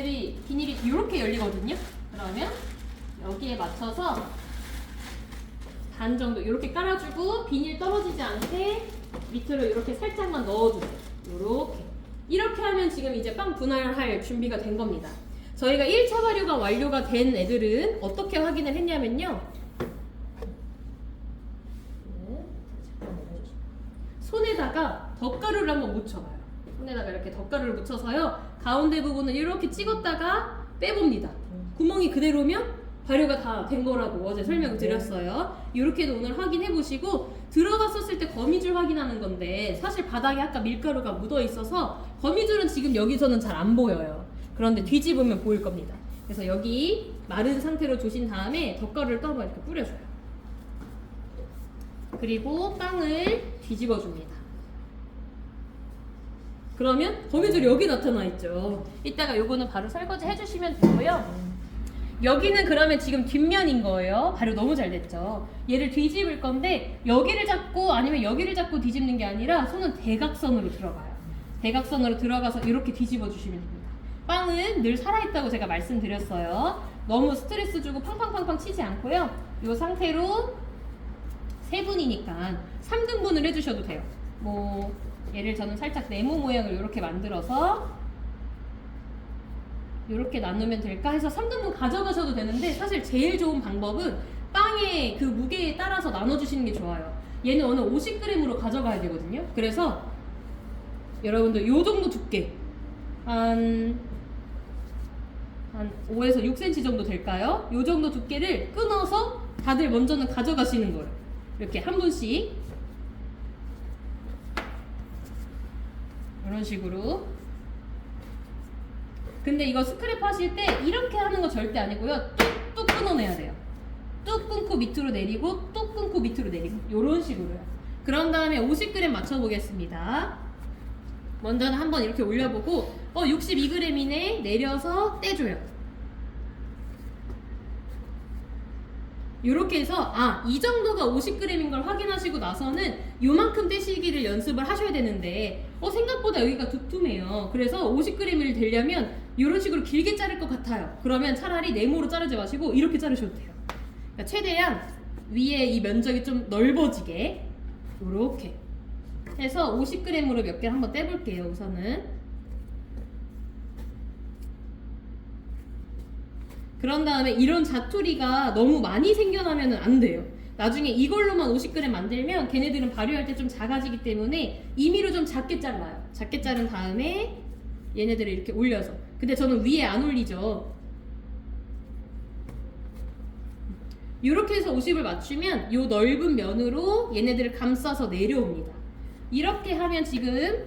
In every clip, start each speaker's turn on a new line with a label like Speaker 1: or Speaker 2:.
Speaker 1: 얘네들이 비닐이 이렇게 열리거든요. 그러면 여기에 맞춰서 반 정도 이렇게 깔아주고 비닐 떨어지지 않게 밑으로 이렇게 살짝만 넣어주세요. 이렇게 하면 지금 이제 빵 분할할 준비가 된 겁니다. 저희가 1차 발효가 완료가 된 애들은 어떻게 확인을 했냐면요. 손에다가 덧가루를 한번 묻혀봐요. 손에다가 이렇게 덧가루를 묻혀서요. 가운데 부분을 이렇게 찍었다가 빼봅니다. 구멍이 그대로면 발효가 다 된 거라고 어제 설명을 드렸어요. 이렇게도 오늘 확인해 보시고 들어갔었을 때 거미줄 확인하는 건데 사실 바닥에 아까 밀가루가 묻어 있어서 거미줄은 지금 여기서는 잘 안 보여요. 그런데 뒤집으면 보일 겁니다. 그래서 여기 마른 상태로 두신 다음에 덧가루를 떠서 이렇게 뿌려줘요. 그리고 빵을 뒤집어 줍니다. 그러면 거미줄이 여기 나타나 있죠. 이따가 요거는 바로 설거지 해주시면 되고요. 여기는 그러면 지금 뒷면인 거예요. 발효 너무 잘 됐죠. 얘를 뒤집을 건데 여기를 잡고 아니면 여기를 잡고 뒤집는 게 아니라 손은 대각선으로 들어가요. 대각선으로 들어가서 이렇게 뒤집어 주시면 됩니다. 빵은 늘 살아있다고 제가 말씀드렸어요. 너무 스트레스 주고 팡팡팡팡 치지 않고요. 이 상태로 3분이니까 3등분을 해주셔도 돼요. 뭐 얘를 저는 살짝 네모 모양을 이렇게 만들어서 이렇게 나누면 될까 해서 3등분 가져가셔도 되는데 사실 제일 좋은 방법은 빵의 그 무게에 따라서 나눠주시는 게 좋아요. 얘는 오늘 50g으로 가져가야 되거든요. 그래서 여러분들 요 정도 두께 한 5에서 6cm 정도 될까요? 요 정도 두께를 끊어서 다들 먼저는 가져가시는 거예요. 이렇게 한 분씩 이런 식으로. 근데 이거 스크랩 하실 때 이렇게 하는 거 절대 아니고요. 뚝뚝 끊어내야 돼요. 뚝 끊고 밑으로 내리고 뚝 끊고 밑으로 내리고 이런 식으로요. 그런 다음에 50g 맞춰보겠습니다. 먼저는 한번 이렇게 올려보고 62g이네 내려서 떼줘요. 이렇게 해서 이 정도가 50g인 걸 확인하시고 나서는 요만큼 떼시기를 연습을 하셔야 되는데 생각보다 여기가 두툼해요. 그래서 50g을 되려면 이런 식으로 길게 자를 것 같아요. 그러면 차라리 네모로 자르지 마시고 이렇게 자르셔도 돼요. 그러니까 최대한 위에 이 면적이 좀 넓어지게 이렇게 해서 50g으로 몇 개를 한번 떼볼게요. 우선은 그런 다음에 이런 자투리가 너무 많이 생겨나면 안 돼요. 나중에 이걸로만 50g 만들면 걔네들은 발효할 때 좀 작아지기 때문에 임의로 좀 작게 잘라요. 작게 자른 다음에 얘네들을 이렇게 올려서. 근데 저는 위에 안 올리죠. 이렇게 해서 50을 맞추면 이 넓은 면으로 얘네들을 감싸서 내려옵니다. 이렇게 하면 지금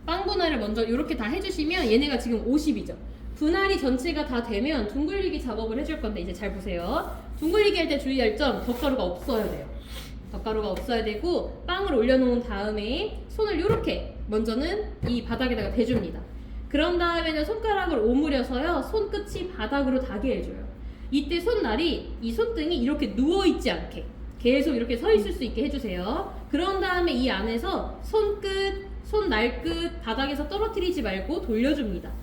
Speaker 1: 빵 분할을 먼저 이렇게 다 해주시면 얘네가 지금 50이죠. 분할이 전체가 다 되면 둥글리기 작업을 해줄 건데 이제 잘 보세요. 둥글리기 할 때 주의할 점 덧가루가 없어야 돼요. 덧가루가 없어야 되고 빵을 올려놓은 다음에 손을 이렇게 먼저는 이 바닥에다가 대줍니다. 그런 다음에는 손가락을 오므려서요. 손끝이 바닥으로 닿게 해줘요. 이때 손날이 이 손등이 이렇게 누워있지 않게 계속 이렇게 서 있을 수 있게 해주세요. 그런 다음에 이 안에서 손끝, 손날 끝 바닥에서 떨어뜨리지 말고 돌려줍니다.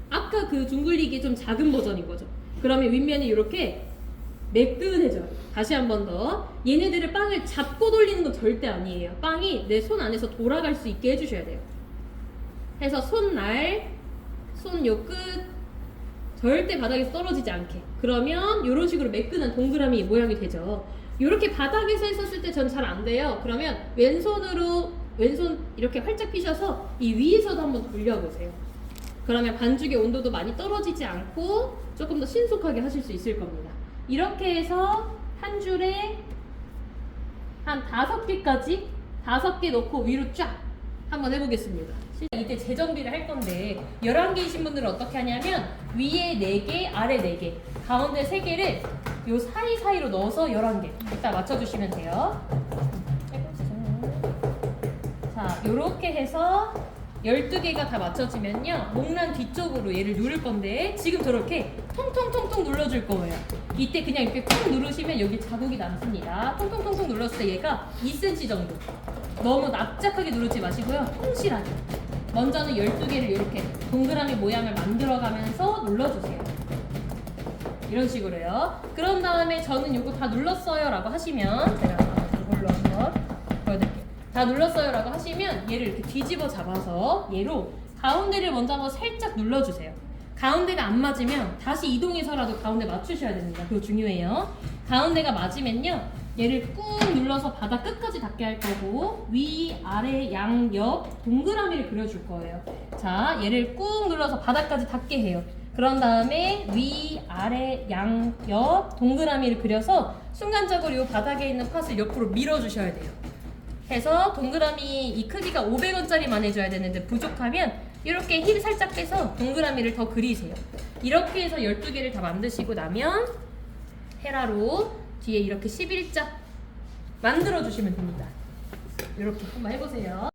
Speaker 1: 아까 그 둥글리기 좀 작은 버전인 거죠. 그러면 윗면이 이렇게 매끈해져요. 다시 한 번 더. 얘네들을 빵을 잡고 돌리는 건 절대 아니에요. 빵이 내 손 안에서 돌아갈 수 있게 해주셔야 돼요. 해서 손날, 손 요 끝 절대 바닥에서 떨어지지 않게. 그러면 이런 식으로 매끈한 동그라미 모양이 되죠. 이렇게 바닥에서 했었을 때 전 잘 안 돼요. 그러면 왼손 이렇게 활짝 피셔서 이 위에서도 한번 돌려보세요. 그러면 반죽의 온도도 많이 떨어지지 않고 조금 더 신속하게 하실 수 있을 겁니다. 이렇게 해서 한 줄에 한 5개까지 5개 넣고 위로 쫙 한번 해보겠습니다. 이때 재정비를 할 건데 11개이신 분들은 어떻게 하냐면 위에 4개, 아래 4개, 가운데 3개를 요 사이사이로 넣어서 11개 이따 맞춰주시면 돼요. 자, 요렇게 해서 12개가 다 맞춰지면요 목란 뒤쪽으로 얘를 누를 건데 지금 저렇게 통통통통 눌러줄 거예요. 이때 그냥 이렇게 꾹 누르시면 여기 자국이 남습니다. 통통통통 눌렀을 때 얘가 2cm 정도. 너무 납작하게 누르지 마시고요. 통실하게 먼저는 12개를 이렇게 동그라미 모양을 만들어가면서 눌러주세요. 이런 식으로요. 그런 다음에 저는 이거 다 눌렀어요 라고 하시면 제가 이걸로 한번 보여드릴게요. 다 눌렀어요 라고 하시면 얘를 이렇게 뒤집어 잡아서 얘로 가운데를 먼저 한번 살짝 눌러주세요. 가운데가 안 맞으면 다시 이동해서라도 가운데 맞추셔야 됩니다. 그거 중요해요. 가운데가 맞으면요, 얘를 꾹 눌러서 바닥 끝까지 닿게 할 거고 위, 아래, 양, 옆 동그라미를 그려줄 거예요. 자, 얘를 꾹 눌러서 바닥까지 닿게 해요. 그런 다음에 위, 아래, 양, 옆 동그라미를 그려서 순간적으로 이 바닥에 있는 팥을 옆으로 밀어주셔야 돼요. 해서 동그라미 이 크기가 500원짜리만 해줘야 되는데 부족하면 이렇게 힘 살짝 빼서 동그라미를 더 그리세요. 이렇게 해서 12개를 다 만드시고 나면 헤라로 뒤에 이렇게 11자 만들어 주시면 됩니다. 이렇게 한번 해보세요.